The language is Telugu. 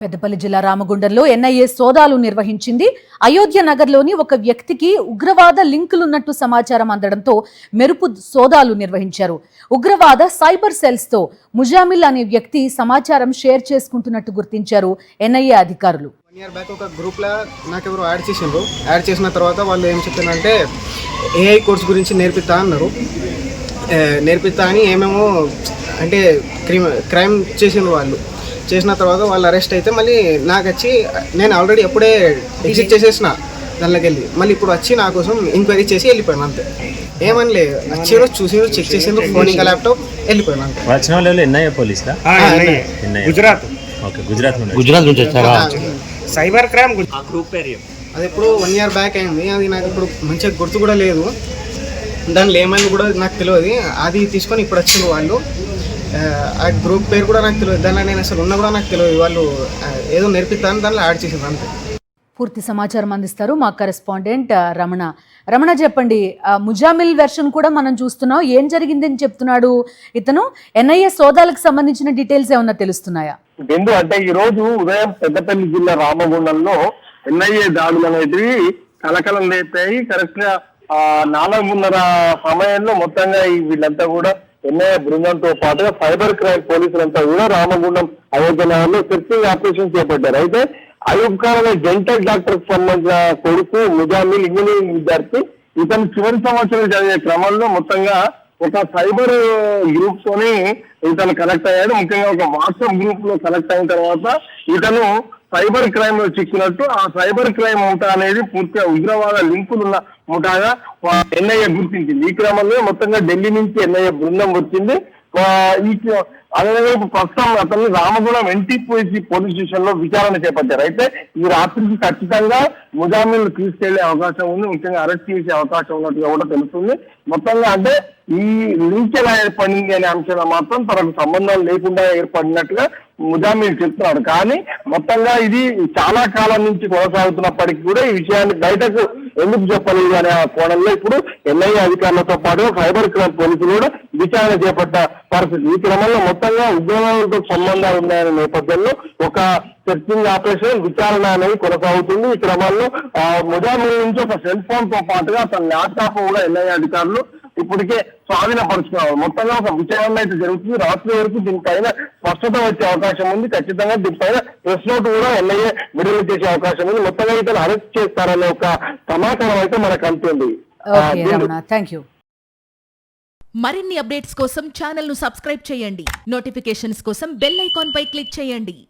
పెద్దపల్లి జిల్లా రామగుండంలో ఎన్ఐఏ సోదాలు నిర్వహించింది. అయోధ్య నగర్లోని ఒక వ్యక్తికి ఉగ్రవాద లింకులున్నట్టు సమాచారం అందడంతో మెరుపు సోదాలు నిర్వహించారు. ఉగ్రవాద సైబర్ సెల్స్ తో ముజామిల్ అనే వ్యక్తి సమాచారం షేర్ చేసుకుంటున్నట్టు గుర్తించారు ఎన్ఐఏ అధికారులు. 1 year బ్యాక్ ఒక గ్రూప్ లో నాకు ఎవరు యాడ్ చేసిన తర్వాత వాళ్ళు ఏం చెప్పారంటే ఏఐ కోర్స్ గురించి నేర్పిస్తా అన్నారు. నేర్పిస్తా అని ఏమేమో అంటే క్రైమ్ చేసిండ్రు. వాళ్ళు చేసిన తర్వాత వాళ్ళు అరెస్ట్ అయితే మళ్ళీ నాకు వచ్చి నేను ఆల్రెడీ ఎప్పుడే ఎగ్జిట్ చేసేసిన దానిలోకి వెళ్ళి మళ్ళీ ఇప్పుడు వచ్చి నా కోసం ఎంక్వైరీ చేసి వెళ్ళిపోయాను అంతే. ఏమనలే వచ్చిండ్రు చూసిండ్రు చెక్ చేసిండ్రు ఫోన్ ఇంకా ల్యాప్టాప్ వెళ్ళిపోయాను అంతే. వచ్చిన వాళ్ళు ఎన్ఐఏ పోలీసా? గుజరాత్ నుంచి వచ్చారా? సైబర్ క్రైమ్ గ్రూప్ పేరు అది ఎప్పుడు 1 year బ్యాక్ అయింది. అది నాకు ఇప్పుడు మంచిగా గుర్తు కూడా లేదు. దానిలో ఏమైంది కూడా నాకు తెలియదు. అది తీసుకొని ఇప్పుడు వచ్చిండ్రు వాళ్ళు. ఆ గ్రూప్ పేరు కూడా నాకు తెలియదు. దానిలో నేను అసలు ఉన్నా కూడా నాకు తెలియదు. వాళ్ళు ఏదో నేర్పిస్తాను దానిలో యాడ్ చేసిండ్రు అంతే. పూర్తి సమాచారం అందిస్తారు మా కరెస్పాండెంట్ రమణ. రమణ, చెప్పండి, ముజామిల్ వెర్షన్ కూడా మనం చూస్తున్నాం. ఏం జరిగిందని చెప్తున్నాడు ఇతను? ఎన్ఐఏ సోదాలకు సంబంధించిన డీటెయిల్స్ ఏమన్నా తెలుస్తున్నాయా? బిందు అంటే ఈ రోజు ఉదయం పెద్దపల్లి జిల్లా రామగుండంలో ఎన్ఐఏ దాడులు అనేటివి కలకలం లేపాయి. కరెక్ట్ గా 4:30 సమయంలో మొత్తంగా వీళ్ళంతా కూడా ఎన్ఐఏ బృందంతో పాటుగా సైబర్ క్రైమ్ పోలీసులంతా కూడా రామగుండం అయోధ్య నగర్లో సెర్చింగ్ ఆపరేషన్ చేపట్టారు. అయితే అయూబ్ ఖాన్ అనే డెంటల్ డాక్టర్ కు సంబంధించిన కొడుకు ముజామిల్ ఇంజనీరింగ్ విద్యార్థి. ఇతను చివరి సంవత్సరం చదివే క్రమంలో మొత్తంగా ఒక సైబర్ గ్రూప్ తోని ఇతను కనెక్ట్ అయ్యాడు. ముఖ్యంగా ఒక వాట్సాప్ గ్రూప్ లో కనెక్ట్ అయిన తర్వాత ఇతను సైబర్ క్రైమ్ లో చిక్కినట్టు, ఆ సైబర్ క్రైమ్ ముఠా అనేది పూర్తిగా ఉగ్రవాద లింకులు ఉన్న ముఠాగా ఎన్ఐఏ గుర్తించింది. ఈ క్రమంలో మొత్తంగా ఢిల్లీ నుంచి ఎన్ఐఏ బృందం వచ్చింది. అదేవిధంగా ప్రస్తుతం అతన్ని రామగుండం ఎన్టీపీసీ పోలీస్ స్టేషన్ లో విచారణ చేపట్టారు. అయితే ఈ రాత్రికి ఖచ్చితంగా ముజామిల్ తీసుకెళ్లే అవకాశం ఉంది. ముఖ్యంగా అరెస్ట్ చేసే అవకాశం ఉన్నట్టుగా కూడా తెలుస్తుంది. మొత్తంగా అంటే ఈ లింక్ ఎలా ఏర్పడింది అనే అంశంలో మాత్రం తనకు సంబంధాలు లేకుండా ఏర్పడినట్టుగా ముజామిల్ చెప్తున్నాడు. కానీ మొత్తంగా ఇది చాలా కాలం నుంచి కొనసాగుతున్నప్పటికీ కూడా ఈ విషయాన్ని బయటకు ఎందుకు చెప్పలేదు అనే కోణంలో ఇప్పుడు ఎన్ఐఏ అధికారులతో పాటు సైబర్ క్రైమ్ పోలీసులు కూడా విచారణ చేపట్ట పరిస్థితి. ఈ క్రమంలో మొత్తంగా ఉద్యోగాలతో సంబంధాలు ఉన్నాయనే నేపథ్యంలో ఒక సెర్చింగ్ ఆపరేషన్ విచారణ అనేది కొనసాగుతుంది. ఈ క్రమంలో ముజామిల్ నుంచి ఒక సెల్ ఫోన్ తో పాటుగా తన ల్యాప్టాప్ కూడా ఎన్ఐఏ అధికారులు ఇప్పటికే స్వాధీనపరుచుకున్నారు. మొత్తంగా ఒక విచారణ అయితే జరుగుతుంది. రాత్రి వరకు దీనిపైన స్పష్టత వచ్చే అవకాశం ఉంది. ఖచ్చితంగా దీనిపైన ప్రెస్ నోట్ కూడా ఎన్ఐఏ విడుదల చేసే అవకాశం ఉంది. మొత్తంగా ఇతను అరెస్ట్ చేస్తారనే ఒక సమాచారం అయితే మనకు అందుతుంది. మరిన్ని అప్డేట్స్ కోసం ఛానల్ ను సబ్స్క్రైబ్ చేయండి. నోటిఫికేషన్స్ కోసం బెల్ ఐకాన్ పై క్లిక్ చేయండి.